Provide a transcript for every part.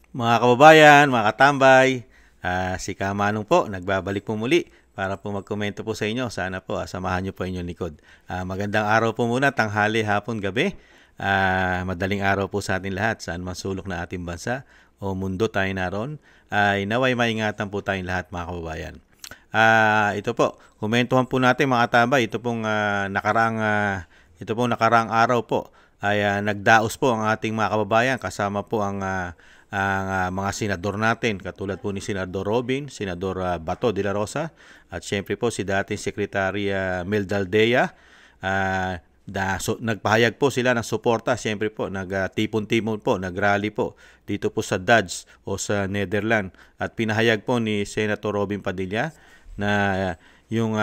Mga kababayan, mga katambay, si Kamanong po, nagbabalik po muli para po magkomento po sa inyo. Sana po samahan niyo po inyong likod. Magandang araw po muna, tanghali, hapon, gabi. Madaling araw po sa ating lahat, saan man sulok na ating bansa o mundo tayo naroon. Naway maingatan po tayong lahat, mga kababayan. Ito po, komentuhan po natin mga katambay. Ito pong nakaraang araw po ay nagdaos po ang ating mga kababayan kasama po ang mga senador natin, katulad po ni Senador Robin, Senador Bato de la Rosa, at syempre po si dating Secretary Mel Daldea. Nagpahayag po sila ng suporta, syempre po nagtipon-tipon po, nagrally po dito po sa Dodge o sa Netherlands, at pinahayag po ni Senator Robin Padilla na yung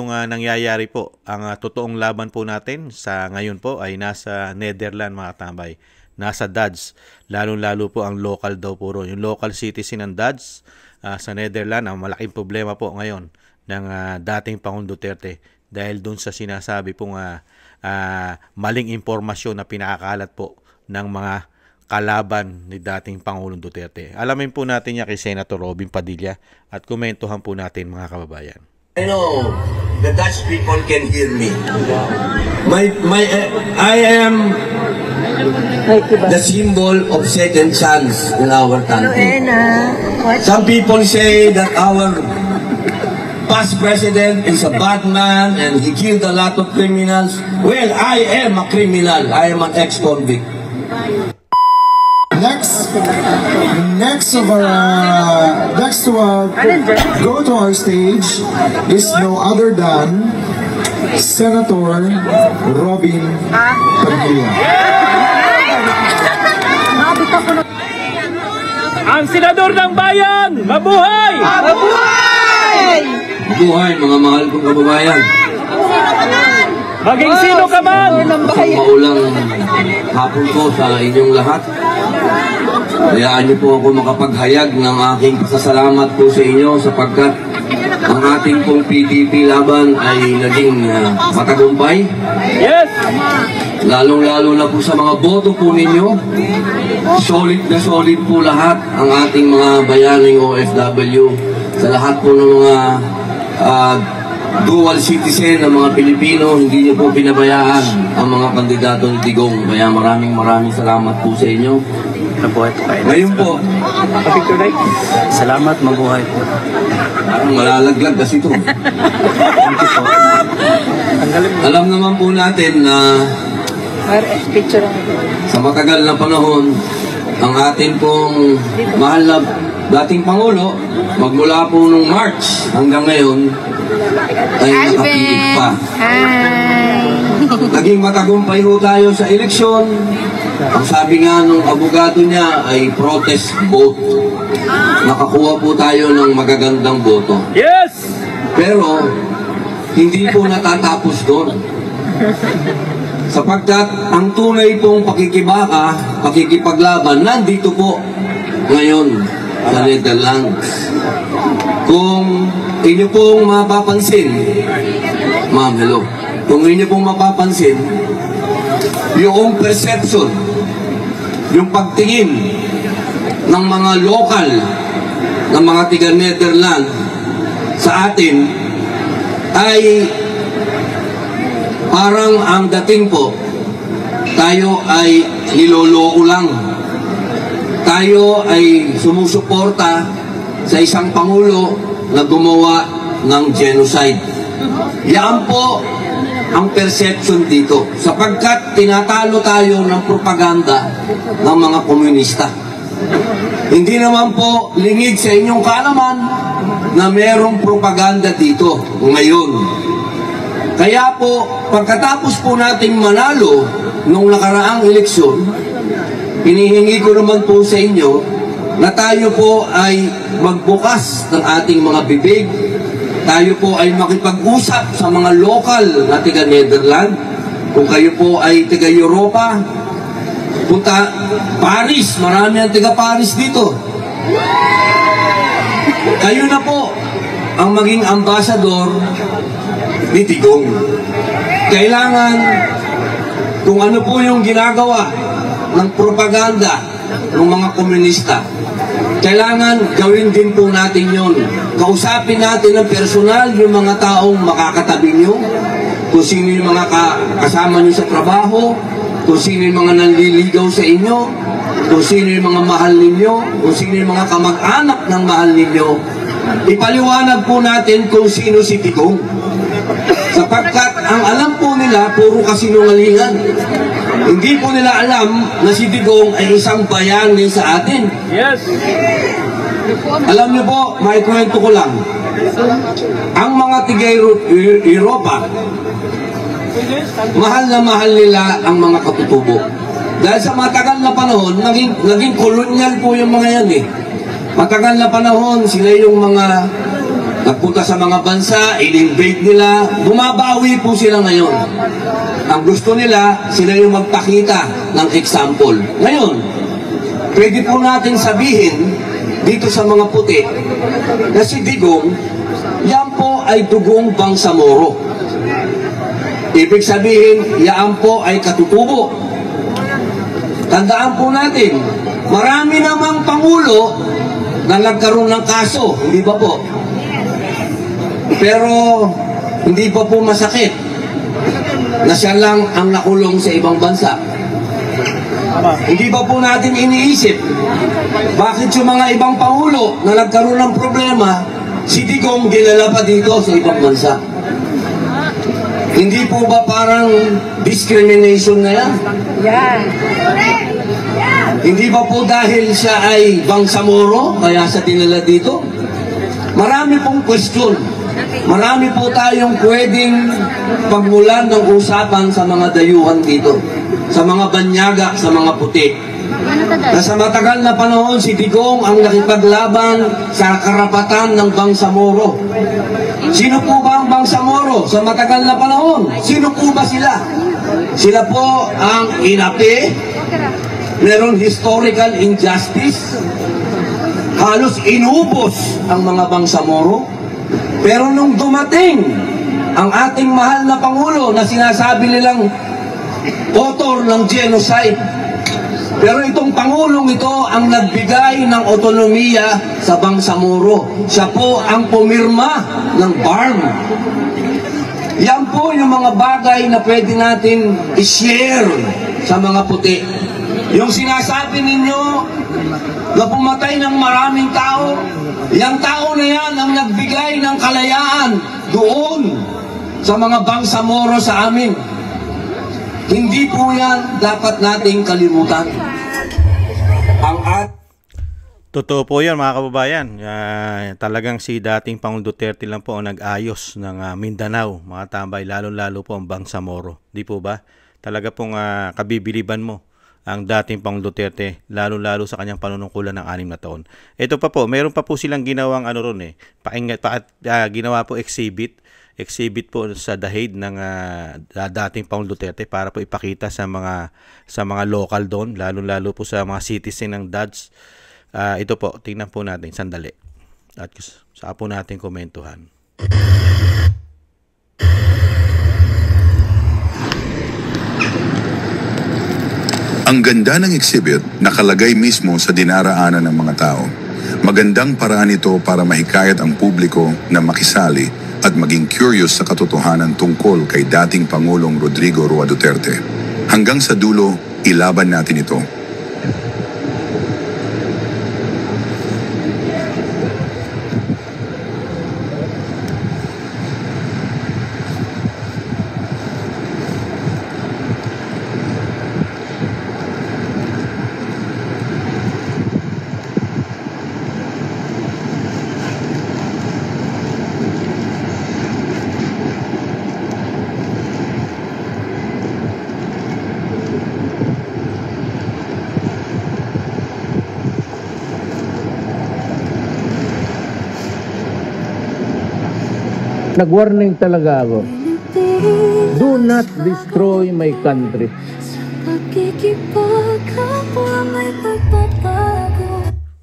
nangyayari po, ang totoong laban po natin sa ngayon po ay nasa Netherlands, mga tambay, nasa Dodge, lalo-lalo po ang local daw po ron. Yung local citizen ng Dodge sa Netherlands, ang malaking problema po ngayon ng dating Pangulong Duterte dahil doon sa sinasabi pong maling impormasyon na pinakakalat po ng mga kalaban ni dating Pangulong Duterte. Alamin po natin niya kay Senator Robin Padilla at komentuhan po natin, mga kababayan. I know the Dutch people can hear me. I am the symbol of second chance in our country. Some people say that our past president is a bad man and he killed a lot of criminals. Well, I am a criminal. I am an ex-convict. Next to go to our stage is no other than Senator Robin Padilla. Ang senador ng bayan, mabuhay! Mabuhay! Mabuhay, mga mahal kong kababayan. Maging sino ka man! Maulang hapon po sa inyong lahat. Hayaan niyo po ako makapaghayag ng aking pasasalamat po sa inyo sapagkat ang ating pong PDP laban ay naging matagumpay. Yes! Lalong-lalo na po sa mga boto po ninyo. Solid na solid po lahat ang ating mga bayaning OFW. Sa lahat po ng mga dual citizen ng mga Pilipino, hindi niyo po pinabayaan ang mga kandidato ni Digong. Kaya maraming salamat po sa inyo. Mabuhay po kayo. Ngayon po, Salamat, mabuhay po. parang malalaglag kasi ito. Alam naman po natin na sa matagal na panahon, ang atin pong mahal na dating Pangulo, magmula po nung March hanggang ngayon, ay nakapilit pa. Naging matagumpay ho tayo sa eleksyon. Ang sabi nga nung abogado niya ay protest vote. Nakakuha po tayo ng magagandang boto. Yes! Pero, hindi po natatapos doon. Sapagkat ang tunay pong pakikibaka, pakikipaglaban, nandito po ngayon sa Netherlands. Kung inyo pong mapapansin, ma'am, hello. Kung inyo pong mapapansin, yung perception, yung pagtingin ng mga lokal, ng mga tiga-Netherlands sa atin, ay parang ang dating po, tayo ay niloloko lang. Tayo ay sumusuporta sa isang pangulo na gumawa ng genocide. Yan po ang perception dito, sapagkat tinatalo tayo ng propaganda ng mga komunista. Hindi naman po lingid sa inyong kaalaman na merong propaganda dito ngayon. Kaya po, pagkatapos po nating manalo nung nakaraang eleksyon, hinihingi ko naman po sa inyo na tayo po ay magbukas ng ating mga bibig. Tayo po ay makipag-usap sa mga lokal na tiga-Netherlands. Kung kayo po ay tiga-Europa, punta Paris, marami ang tiga-Paris dito. Kayo na po ang maging ambassador ni Digong. Kailangan kung ano po yung ginagawa ng propaganda ng mga komunista. Kailangan gawin din po natin yon. Kausapin natin ng personal yung mga taong makakatabi nyo, kung sino yung mga kasama nyo sa trabaho, kung sino yung mga nanliligaw sa inyo, kung sino yung mga mahal ninyo, kung sino yung mga kamag-anak ng mahal ninyo. Ipaliwanag po natin kung sino si Digong. Sapagkat ang alam po nila, puro kasinungalingan. Hindi po nila alam na si Digong ay isang bayani sa atin. Yes. Alam niyo po, maikwento ko lang. Ang mga Europa, mahal na mahal nila ang mga katutubo. Dahil sa matagal na panahon, naging kolonyal po yung mga yan eh. Matagal na panahon, sila yung mga nagpunta sa mga bansa, in-invade nila, bumabawi po sila ngayon. Ang gusto nila, sila yung magpakita ng example. Ngayon, pwede po natin sabihin dito sa mga puti na si Digong, yan po ay dugong Bangsamoro. Ibig sabihin, yan po ay katutubo. Tandaan po natin, marami namang pangulo na nagkaroon ng kaso, hindi ba po? Pero hindi pa po masakit na siya lang ang nakulong sa ibang bansa. Hindi ba po natin iniisip bakit yung mga ibang pangulo na nagkaroon ng problema, si Digong dinala pa dito sa ibang bansa? Hindi po ba parang discrimination na yan? Hindi ba po dahil siya ay Bangsamoro kaya sa dinala dito? Marami pong question. Marami po tayong pwedeng pagmulan ng usapan sa mga dayuhan dito, sa mga banyaga, sa mga puti. Na sa matagal na panahon, si Digong ang nakipaglaban sa karapatan ng Bangsamoro. Sino po ba ang Bangsamoro sa matagal na panahon? Sino po ba sila? Sila po ang inapi, meron historical injustice, halos inubos ang mga Bangsamoro. Pero nung dumating ang ating mahal na Pangulo na sinasabi nilang author ng genocide, pero itong Pangulong ito ang nagbigay ng otonomiya sa Bangsamoro. Siya po ang pumirma ng BARM. Yan po yung mga bagay na pwede natin i-share sa mga puti. Yung sinasabi ninyo na pumatay ng maraming tao, yung tao na yan ang nagbigay ng kalayaan doon sa mga Bangsamoro sa amin. Hindi po yan dapat nating kalimutan. Totoo po yan mga kababayan. Talagang si dating Pangulong Duterte lang po ang nag-ayos ng Mindanao, mga tambay, lalo-lalo po ang Bangsamoro. Di po ba? Talaga pong kabibiliban mo ang dating Pangulong Duterte, lalo-lalo sa kanyang panunungkulan ng 6 na taon. Ito pa po, meron pa po silang ginawang ginawa po exhibit po sa dahid ng dating Pangulong Duterte para po ipakita sa mga local doon, lalo-lalo po sa mga citizen ng Dodge. Ito po, tingnan po natin sandali at saan po natin komentuhan. Ang ganda ng exhibit nakalagay mismo sa dinaraanan ng mga tao. Magandang paraan ito para mahikayat ang publiko na makisali at maging curious sa katotohanan tungkol kay dating Pangulong Rodrigo Roa Duterte. Hanggang sa dulo, ilaban natin ito. Nag-warning talaga ako. Do not destroy my country.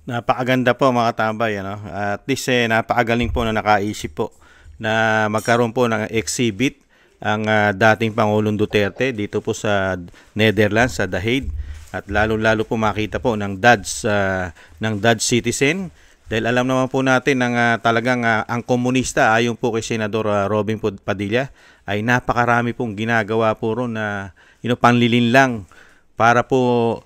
Napakaganda po mga tambay, ano? At least napakagaling po na nakaisip po na magkaroon po ng exhibit ang dating Pangulong Duterte dito po sa Netherlands, sa The Hague. at lalo-lalo po makita po ng Dodge citizen. Dahil alam naman po natin ng talagang ang komunista ayon po kay Senador Robin Padilla ay napakarami pong ginagawa po ron na panlilinlang para po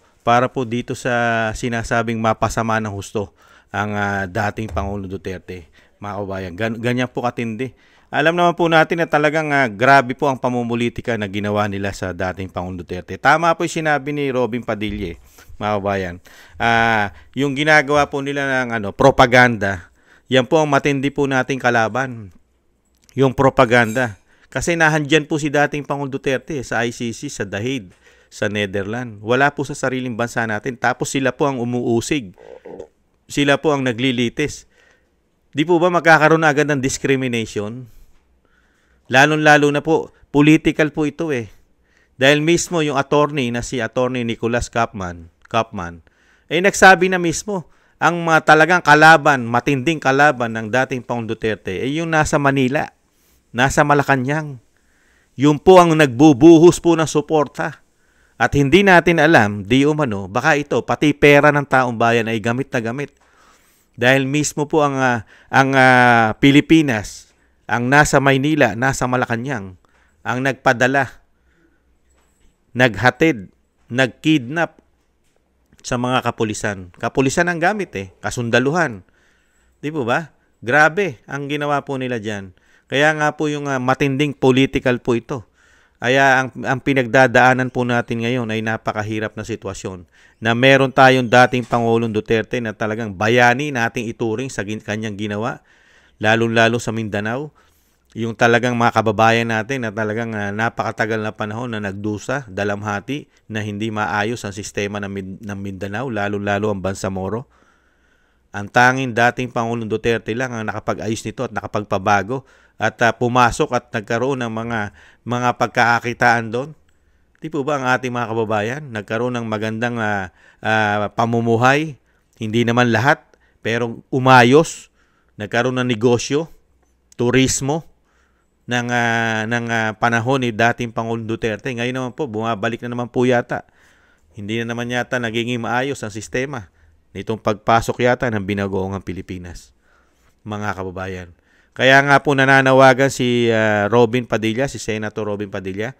dito sa sinasabing mapasama ng husto ang dating Pangulong Duterte, mga kabayan. Ganyan po katindi. Alam naman po natin na talagang grabe po ang pamumulitika na ginawa nila sa dating Pangulong Duterte. Tama po yung sinabi ni Robin Padilla, mga kabayan. Yung ginagawa po nila ng propaganda, yan po ang matindi po nating kalaban. Yung propaganda. Kasi nahandyan po si dating Pangulong Duterte sa ICC, sa The Hague, sa Netherlands. Wala po sa sariling bansa natin. Tapos sila po ang umuusig. Sila po ang naglilitis. Di po ba magkakaroon na agad ng discrimination? Lalo-lalo na po, political po ito eh. Dahil mismo yung attorney na si Attorney Nicholas Kaufman, nagsabi na mismo, ang talagang kalaban, matinding kalaban ng dating Pangulong Duterte ay yung nasa Manila, nasa Malacanang. Yung po ang nagbubuhos po ng suporta. At hindi natin alam, di umano, baka ito, pati pera ng taong bayan ay gamit na gamit. Dahil mismo po ang Pilipinas, ang nasa Maynila, nasa Malacanang, ang nagpadala, naghatid, nagkidnap sa mga kapulisan. Kapulisan ang gamit kasundaluhan. Di po ba? Grabe ang ginawa po nila dyan. Kaya nga po yung matinding political po ito. Kaya ang pinagdadaanan po natin ngayon ay napakahirap na sitwasyon na meron tayong dating Pangulong Duterte na talagang bayani nating ituring sa kanyang ginawa, lalo-lalo sa Mindanao. Yung talagang mga kababayan natin na talagang napakatagal na panahon na nagdusa, dalamhati, na hindi maayos ang sistema ng Mindanao, lalo-lalo ang Bangsamoro. Ang tanging dating Pangulong Duterte lang ang nakapag-ayos nito at nakapagpabago at pumasok at nagkaroon ng mga pagkakakitaan doon. Di po ba ang ating mga kababayan nagkaroon ng magandang pamumuhay? Hindi naman lahat, pero umayos. Nagkaroon ng negosyo, turismo ng panahon ni dating Pangulong Duterte. Ngayon naman po, bumabalik na naman po yata. Hindi na naman yata nagiging maayos ang sistema nitong pagpasok yata ng binagoong Pilipinas, mga kababayan. Kaya nga po nananawagan si Robin Padilla, si Senator Robin Padilla,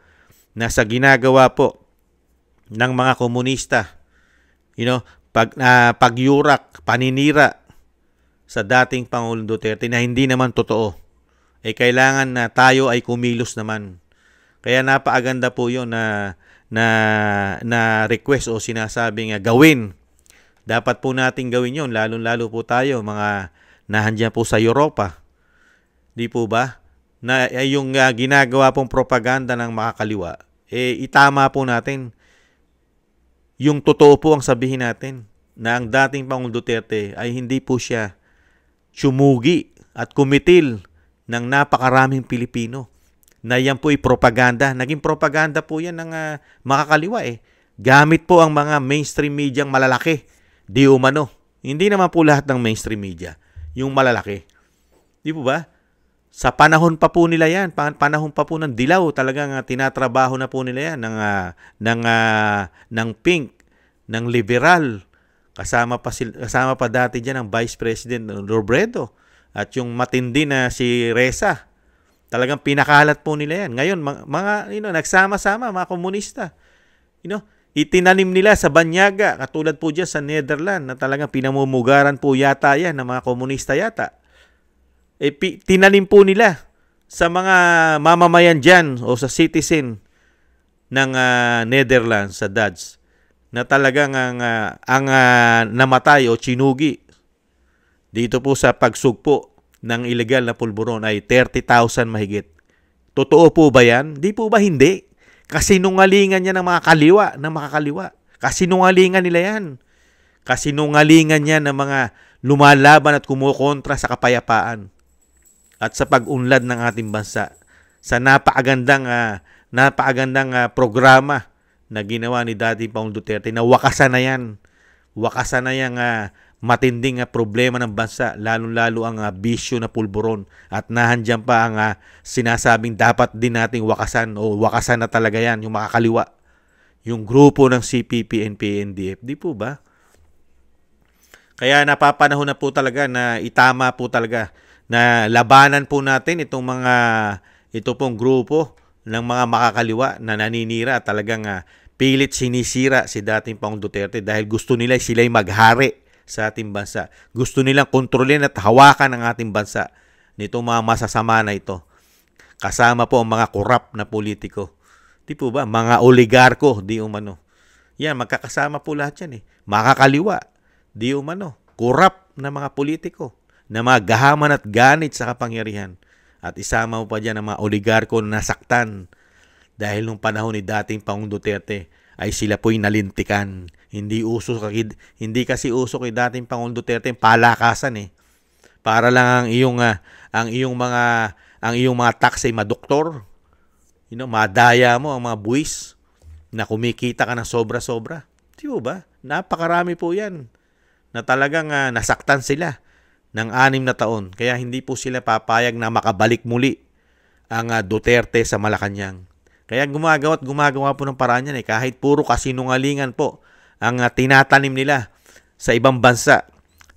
na sa ginagawa po ng mga komunista, pagyurak, paninira sa dating Pangulong Duterte na hindi naman totoo, kailangan na tayo ay kumilos naman. Kaya napaaganda po yun na request o sinasabing gawin. Dapat po natin gawin yun, lalo-lalo po tayo, mga nahandyan po sa Europa. Di po ba? Na yung ginagawa pong propaganda ng makakaliwa, itama po natin. Yung totoo po ang sabihin natin na ang dating Pangulong Duterte ay hindi po siya sumugi at kumitil ng napakaraming Pilipino. Na yan po ay propaganda. Naging propaganda po yan ng makakaliwa Gamit po ang mga mainstream media malalaki. Di umano. Hindi naman po lahat ng mainstream media. Yung malalaki. Di po ba? Sa panahon pa po nila yan, panahon pa po ng dilaw, talagang tinatrabaho na po nila yan ng pink, ng liberal. Kasama pa dati dyan ang Vice President Robredo at yung matindi na si Reza. Talagang pinakalat po nila yan. Ngayon, nagsama-sama, mga komunista. Itinanim nila sa Banyaga, katulad po dyan sa Netherlands, na talagang pinamumugaran po yata yan ng mga komunista yata. Tinanim po nila sa mga mamamayan dyan o sa citizen ng Netherlands, sa Dutch, na talagang ang namatay o chinugi dito po sa pagsugpo ng illegal na pulburon ay 30,000 mahigit. Totoo po ba yan? Di po ba hindi? Kasinungalingan yan ng mga makakaliwa. Kasinungalingan nila yan. Kasinungalingan yan ng mga lumalaban at kumukontra sa kapayapaan at sa pag-unlad ng ating bansa sa napakagandang programa na ginawa ni dating Pangulong Duterte na wakasan na yan. Wakasan na yung matinding problema ng bansa, lalo-lalo ang bisyo na pulburon. At nahandyan pa ang sinasabing dapat din nating wakasan o wakasan na talaga yan, yung makakaliwa. yung grupo ng CPP, NPA, NDF. Di po ba? Kaya napapanahon na po talaga na itama po talaga na labanan po natin ito pong grupo ng mga makakaliwa na naninira talagang pilit sinisira si dating Pangulong Duterte dahil gusto nila sila'y maghari sa ating bansa. Gusto nilang kontrolin at hawakan ang ating bansa nitong mga masasama na ito. Kasama po ang mga korap na politiko. Di po ba? Mga oligarko, di umano. Yan, magkakasama po lahat yan eh. Makakaliwa, di umano. Korap na mga politiko, na mga gahaman at ganit sa kapangyarihan. At isama mo pa dyan ang mga oligarko na nasaktan dahil nung panahon ni dating Pangulong Duterte ay sila po'y nalintikan. Hindi kasi uso kay dating Pangulong Duterte ang palakasan eh. Para lang ang iyong mga tax ay madoktor. Madaya mo ang mga buwis na kumikita ka ng sobra-sobra. Di ba? Napakarami po yan na talagang nasaktan sila ng 6 na taon. Kaya hindi po sila papayag na makabalik muli ang Duterte sa Malacanang. Kaya gumagawa po ng paraan yan eh. Kahit puro kasinungalingan po ang tinatanim nila sa ibang bansa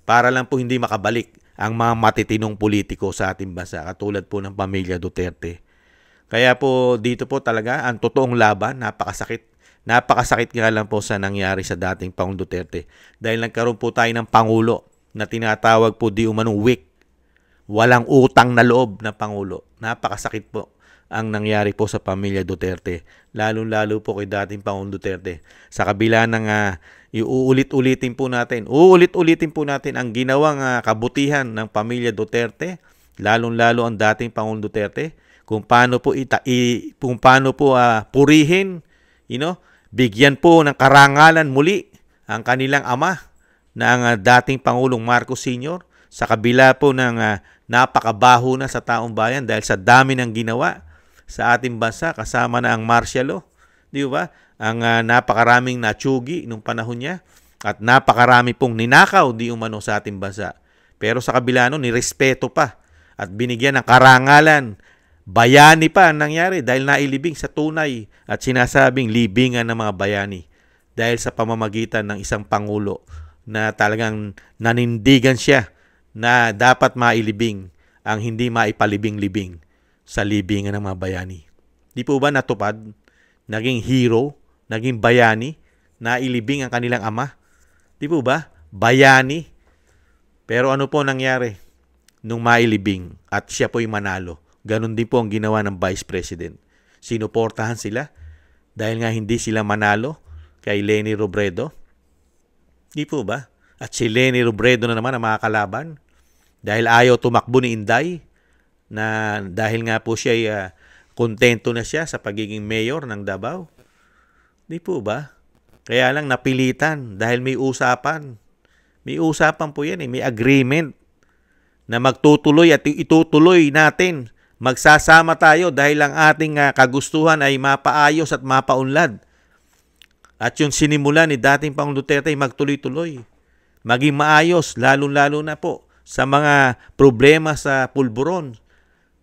para lang po hindi makabalik ang mga matitinong politiko sa ating bansa katulad po ng pamilya Duterte. Kaya po dito po talaga ang totoong laban, napakasakit. Napakasakit nga lang po sa nangyari sa dating Pangulong Duterte. Dahil nagkaroon po tayo ng Pangulo na tinatawag po di umanong weak. Walang utang na loob na Pangulo. Napakasakit po ang nangyari po sa pamilya Duterte. Lalo-lalo po kay dating Pangulong Duterte. Sa kabila ng uulit-ulitin po natin ang ginawang kabutihan ng pamilya Duterte. Lalo-lalo ang dating Pangulong Duterte. Kung paano po purihin, bigyan po ng karangalan muli ang kanilang ama na ang dating Pangulong Marcos Sr. sa kabila po ng napakabaho na sa taong bayan dahil sa dami ng ginawa sa ating bansa kasama na ang martial law. Di ba? Ang napakaraming natsugi nung panahon niya at napakarami pong ninakaw di umano sa ating bansa. Pero sa kabila nun, nirespeto pa at binigyan ng karangalan. Bayani pa ang nangyari dahil nailibing sa tunay at sinasabing libingan ng mga bayani dahil sa pamamagitan ng isang Pangulo na talagang nanindigan siya na dapat mailibing ang hindi maipalibing-libing sa libingan ng mga bayani. Di po ba natupad? Naging hero, naging bayani, nailibing ang kanilang ama. Di po ba? Bayani. Pero ano po nangyari nung mailibing at siya po'y manalo? Ganon din po ang ginawa ng Vice President. Sinuportahan sila dahil nga hindi sila manalo kay Leni Robredo. Di po ba? At si Leni Robredo na naman ang makakalaban dahil ayaw tumakbo ni Inday na dahil nga po siya kontento na siya sa pagiging mayor ng Davao. Di po ba? Kaya lang napilitan dahil may usapan. May usapan po yan eh. May agreement na magtutuloy at itutuloy natin. Magsasama tayo dahil ang ating kagustuhan ay mapaayos at mapaunlad. At yung sinimula ni dating Pangulong Duterte ay magtuloy-tuloy. Maging maayos, lalo-lalo na po sa mga problema sa pulburon,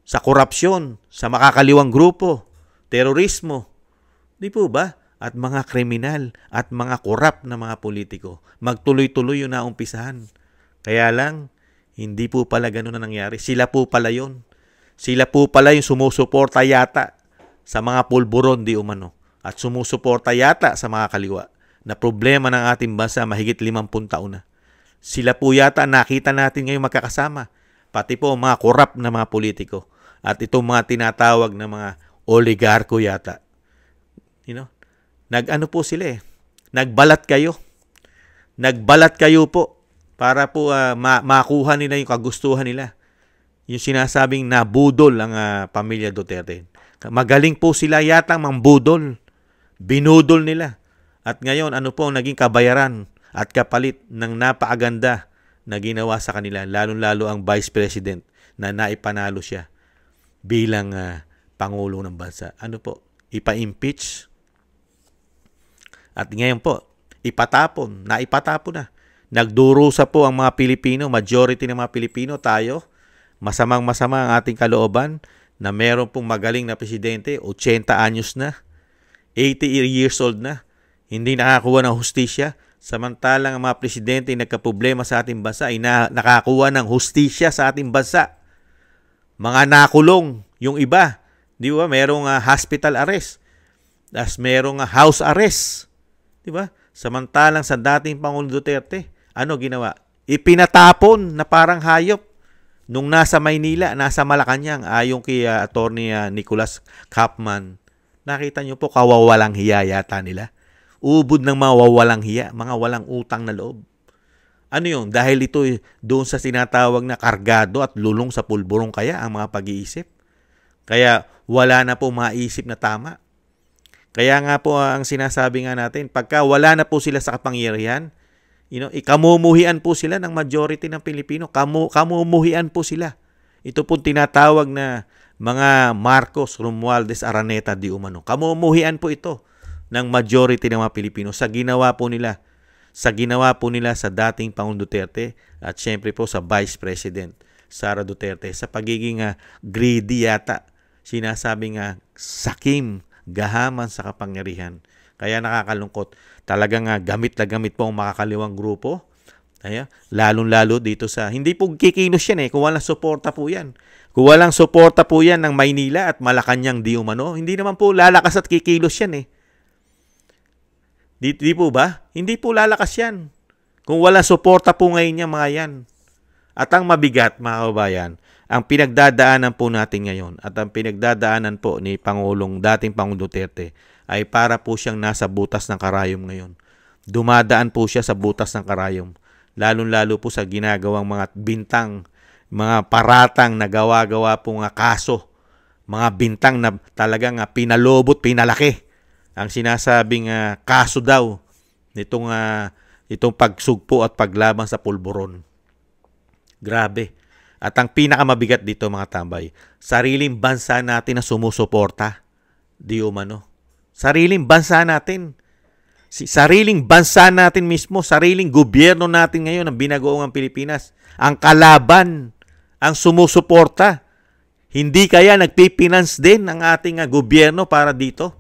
sa korupsyon, sa makakaliwang grupo, terorismo. Di po ba? At mga kriminal at mga korap na mga politiko. Magtuloy-tuloy yung naumpisahan. Kaya lang, hindi po pala ganun na nangyari. Sila po pala yun. Sila po pala yung sumusuporta yata sa mga pulburon di umano at sumusuporta yata sa mga kaliwa na problema ng ating bansa mahigit 50 taon na. Sila po yata nakita natin ngayon magkakasama, pati po mga korap na mga politiko at itong mga tinatawag na mga oligarko yata. Nag-ano po sila eh. Nagbalat kayo. Nagbalat kayo po para po makuha nila yung kagustuhan nila. Yung sinasabing nabudol ang pamilya Duterte. Magaling po sila yata mambudol. Binudol nila. At ngayon, ano po ang naging kabayaran at kapalit ng napakaganda na ginawa sa kanila, lalong-lalo ang Vice President na naipanalo siya bilang Pangulo ng bansa. Ano po? Ipa-impeach. At ngayon po, naipatapon na. Nagdurusa po ang mga Pilipino, majority ng mga Pilipino, tayo, masamang-masama ang ating kalooban na meron pong magaling na presidente, 80 anyos na, 80 years old na, hindi nakakuha ng hustisya. Samantalang ang mga presidente nagkaproblema sa ating bansa ay nakakuha ng hustisya sa ating bansa. Mga nakulong, yung iba, di ba? Merong hospital arrest. Tapos merong house arrest. Di ba? Samantalang sa dating Pangulong Duterte, ano ginawa? Ipinatapon na parang hayop. Nung nasa Maynila, nasa Malacanang, ayon kay Attorney Nicholas Kapman, nakita nyo po kawawalang hiya yata nila. Ubod ng mga wawalang hiya, mga walang utang na loob. Ano yun? Dahil ito doon sa sinatawag na kargado at lulong sa pulburong kaya ang mga pag-iisip. Kaya wala na po maisip na tama. Kaya nga po ang sinasabi nga natin, pagka wala na po sila sa kapangyarihan, ikamumuhian po sila ng majority ng Pilipino. Kamumuhian po sila. Ito po tinatawag na mga Marcos, Romualdez, Araneta, di umano. Kamumuhian po ito ng majority ng mga Pilipino sa ginawa po nila. Sa ginawa po nila sa dating Pangulong Duterte at syempre po sa Vice President Sara Duterte. Sa pagiging greedy yata. Sinasabi nga sakim, gahaman sa kapangyarihan. Kaya nakakalungkot. Talagang gamit na gamit po ang makakaliwang grupo. Lalong-lalo dito sa... Hindi po kikilos yan kung walang suporta po yan. Kung walang suporta po yan ng Maynila at Malacanang di umano, hindi naman po lalakas at kikilos yan Di po ba? Hindi po lalakas yan. Kung walang suporta po ngayon yung mga yan. At ang mabigat, mga kababayan, ang pinagdadaanan po natin ngayon at ang pinagdadaanan po ni dating Pangulong Duterte ay para po siyang nasa butas ng karayom ngayon. Dumadaan po siya sa butas ng karayom. Lalong-lalo po sa ginagawang mga bintang, mga paratang na gawa-gawa po kaso. Mga bintang na talagang pinalobot, pinalaki. Ang sinasabing kaso daw itong pagsugpo at paglaban sa pulburon. Grabe. At ang pinakamabigat dito mga tambay, sariling bansa natin na sumusuporta. Di umano. Sariling bansa natin. Sariling bansa natin mismo, sariling gobyerno natin ngayon ang binagoong ang Pilipinas. Ang kalaban, ang sumusuporta. Hindi kaya nagpipinance din ang ating gobyerno para dito?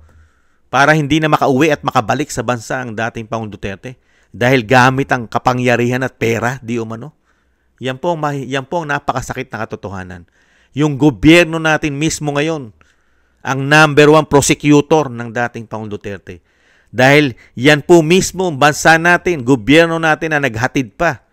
Para hindi na makauwi at makabalik sa bansa ang dating Pangulong Duterte? Dahil gamit ang kapangyarihan at pera, di umano? Yan po ang napakasakit na katotohanan. Yung gobyerno natin mismo ngayon, ang number 1 prosecutor ng dating Pangulong Duterte. Dahil yan po mismo ang bansa natin, gobyerno natin na naghatid pa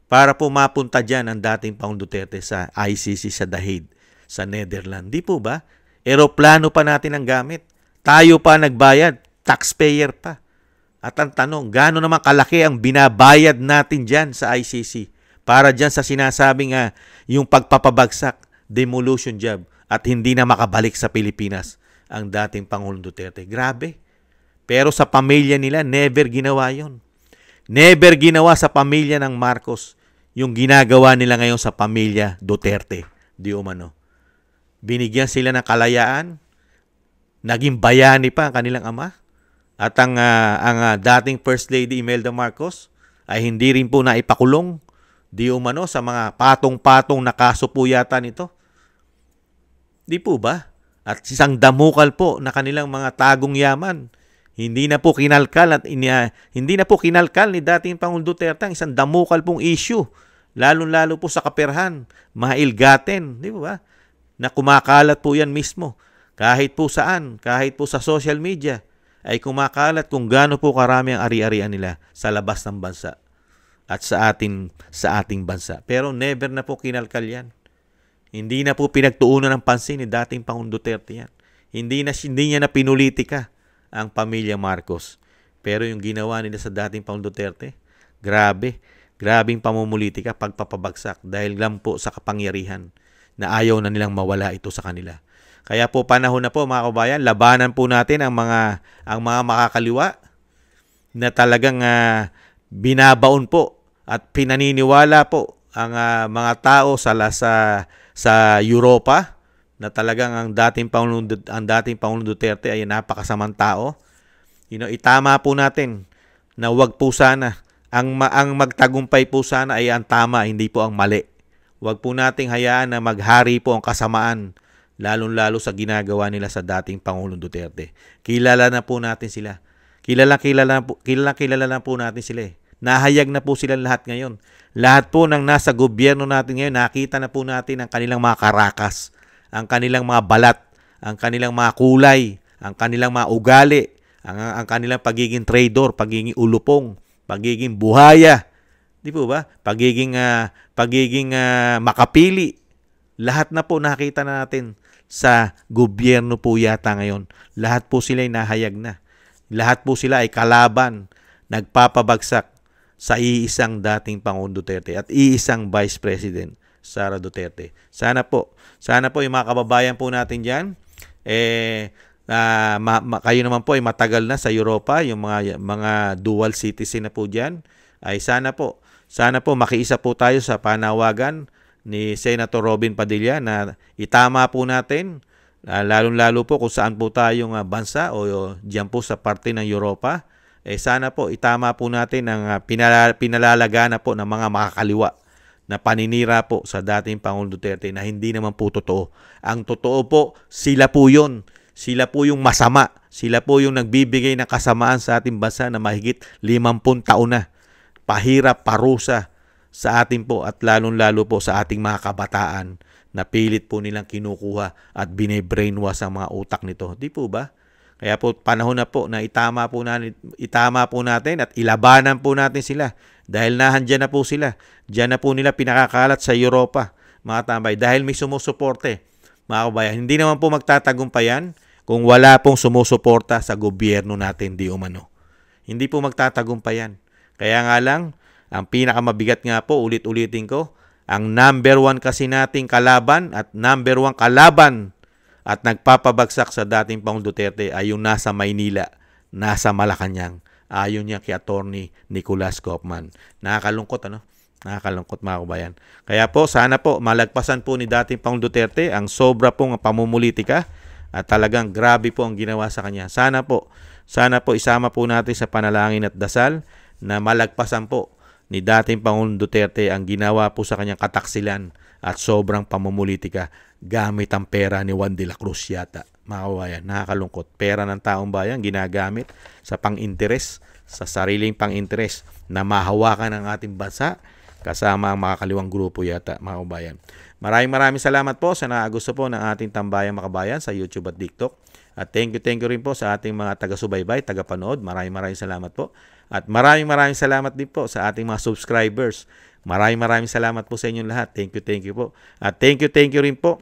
para po mapunta dyan ang dating Pangulong Duterte sa ICC sa The Hague, sa Netherlands. Di po ba? Eroplano pa natin ang gamit. Tayo pa nagbayad, taxpayer pa. At ang tanong, gaano naman kalaki ang binabayad natin dyan sa ICC para dyan sa sinasabing yung pagpapabagsak, demolition job, at hindi na makabalik sa Pilipinas ang dating Pangulong Duterte. Grabe. Pero sa pamilya nila, never ginawa yon. Never ginawa sa pamilya ng Marcos yung ginagawa nila ngayon sa pamilya Duterte. Di umano. Binigyan sila ng kalayaan, naging bayani pa ang kanilang ama. At ang dating First Lady Imelda Marcos ay hindi rin po naipakulong. Di umano sa mga patong-patong na kaso po yata nito. Di po ba? At isang damukal po na kanilang mga tagong yaman. Hindi na po kinalkal hindi na po kinalkal ni dating Pangulong Duterte ang isang damukal pong issue. Lalo-lalo po sa kaperahan, mga ilgaten, di ba? Na kumakalat po yan mismo. Kahit po saan, kahit po sa social media, ay kumakalat kung gaano po karami ang ari-arian nila sa labas ng bansa at sa ating bansa. Pero never na po kinalkal yan. Hindi na po pinagtuunan ng pansin ni dating Pangulong Duterte yan. Hindi niya na pinulitika ang pamilya Marcos. Pero yung ginawa nila sa dating Pangulong Duterte, grabing pamumulitika, pagpapabagsak dahil lang po sa kapangyarihan na ayaw na nilang mawala ito sa kanila. Kaya po panahon na po mga kabayan, labanan po natin ang mga makakaliwa na talagang binabaon po at pinaniniwala po ang mga tao sa Europa na talagang ang dating Pangulong Duterte ay napakasamang tao. Itama po natin na wag po sana ang magtagumpay po sana ay ang tama, hindi po ang mali. Wag po nating hayaan na maghari po ang kasamaan, lalong-lalo sa ginagawa nila sa dating Pangulong Duterte. Kilala na po natin sila. kilala na po natin sila eh. Nahayag na po sila lahat ngayon. Lahat po ng nasa gobyerno natin ngayon, nakita na po natin ang kanilang mga karakas, ang kanilang mga balat, ang kanilang mga kulay, ang kanilang mga ugali, ang kanilang pagiging traidor, pagiging ulupong, pagiging buhaya, di po ba? Pagiging makapili. Lahat na po nakita na natin sa gobyerno po yata ngayon. Lahat po sila ay nahayag na. Lahat po sila ay kalaban, nagpapabagsak sa iisang dating Pangulong Duterte at iisang Vice President Sara Duterte. Sana po yung mga kababayan po natin diyan kayo naman po ay matagal na sa Europa, yung mga dual citizen na po diyan, ay sana po makiisa po tayo sa panawagan ni Senator Robin Padilla na itama po natin lalong-lalo po kung saan po tayong bansa o diyan po sa parte ng Europa. Sana po itama po natin ang pinalalagana po ng mga makakaliwa na paninira po sa dating Pangulong Duterte na hindi naman po totoo. Ang totoo po, sila po yun. Sila po yung masama. Sila po yung nagbibigay ng kasamaan sa ating bansa na mahigit 50 taon na. Pahirap, parusa sa atin po at lalong-lalo po sa ating mga kabataan na pilit po nilang kinukuha at bine-brainwash ang mga utak nito. Di po ba? Kaya po panahon na po na itama po natin at ilabanan po natin sila dahil nahandyan na po sila. Diyan na po nila pinakakalat sa Europa, mga tambay, dahil may sumusuporte. Mga kabayan, hindi naman po magtatagumpayan kung wala pong sumusuporta sa gobyerno natin di umano. Hindi po magtatagumpayan. Kaya nga lang, ang pinakamabigat nga po, ulit-ulitin ko, ang number 1 kasi nating kalaban at number 1 kalaban at nagpapabagsak sa dating Pangulong Duterte ay yung nasa Maynila, nasa Malacanang. Ayon niya kay Attorney Nicolas Kaufman. Nakakalungkot, ano? Nakakalungkot, mga kabayan. Kaya po, sana po malagpasan po ni dating Pangulong Duterte ang sobra pong pamumulitika at talagang grabe po ang ginawa sa kanya. Sana po isama po natin sa panalangin at dasal na malagpasan po ni dating Pangulong Duterte ang ginawa po sa kanyang kataksilan at sobrang pamumulitika gamit ang pera ni Juan de la Cruz yata. Mga kabayan, nakakalungkot. Pera ng taong bayan ginagamit sa pang-interes, sa sariling pang-interes na mahawakan ng ating bansa kasama ang mga kaliwang grupo yata, mga kabayan. Maraming salamat po sa nakagusto po ng ating tambayang mga kabayan sa YouTube at TikTok. At thank you rin po sa ating mga taga-subaybay, taga-panood. Maraming salamat po. At maraming salamat din po sa ating mga subscribers. Maraming salamat po sa inyong lahat. Thank you po. At thank you rin po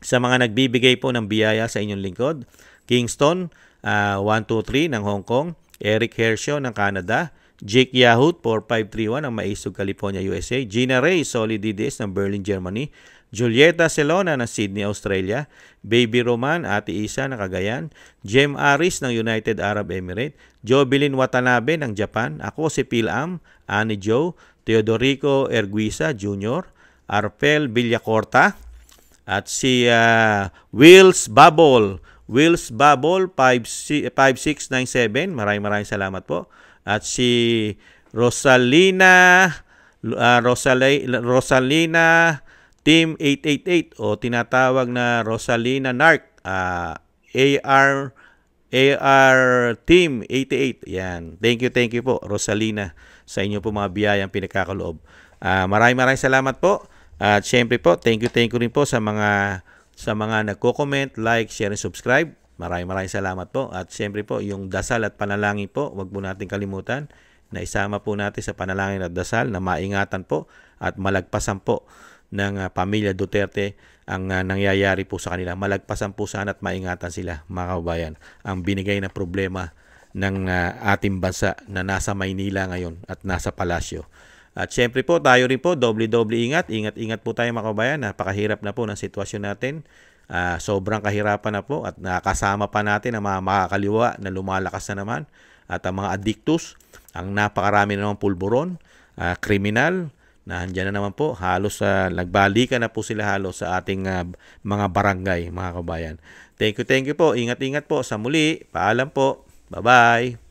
sa mga nagbibigay po ng biyaya sa inyong lingkod. Kingston 123 ng Hong Kong, Eric Hershio ng Canada, Jake Yahut 4531 ng Maisog, California, USA, Gina Ray Solid DDS ng Berlin, Germany, Julieta Celona ng Sydney, Australia, Baby Roman, Ate Isa ng Cagayan, Jem Aris ng United Arab Emirates, Jobilin Watanabe ng Japan, ako si Pilam, Annie Joe, Teodorico Erguisa Jr., Arpel Villacorta, at si Wills Bubble 5697, maraming salamat po. At si Rosalina Team 888 o tinatawag na Rosalina Narc, AR Team 88. Yan. Thank you po Rosalina sa inyo po mga biyayang pinagkakaloob. Maraming salamat po. At syempre po, thank you rin po sa mga nagko-comment, like, share, and subscribe. Maraming salamat po. At syempre po, yung dasal at panalangin po, wag po natin kalimutan na isama po natin sa panalangin at dasal na maingatan po at malagpasan po ng pamilya Duterte ang nangyayari po sa kanila. Malagpasan po sana at maingatan sila, mga kababayan, ang binigay na problema ng ating bansa na nasa Maynila ngayon at nasa palasyo. At syempre po, tayo rin po, doble ingat po tayo, mga kababayan. Napakahirap na po ng sitwasyon natin. Sobrang kahirapan na po at nakasama pa natin ang mga makakaliwa na lumalakas na naman at ang mga addictus, ang napakarami na naman pulburon, kriminal, na andyan na naman po, halos nagbalikan na po sila halos sa ating mga barangay, mga kabayan. Thank you po. Ingat po sa muli. Paalam po. Bye-bye.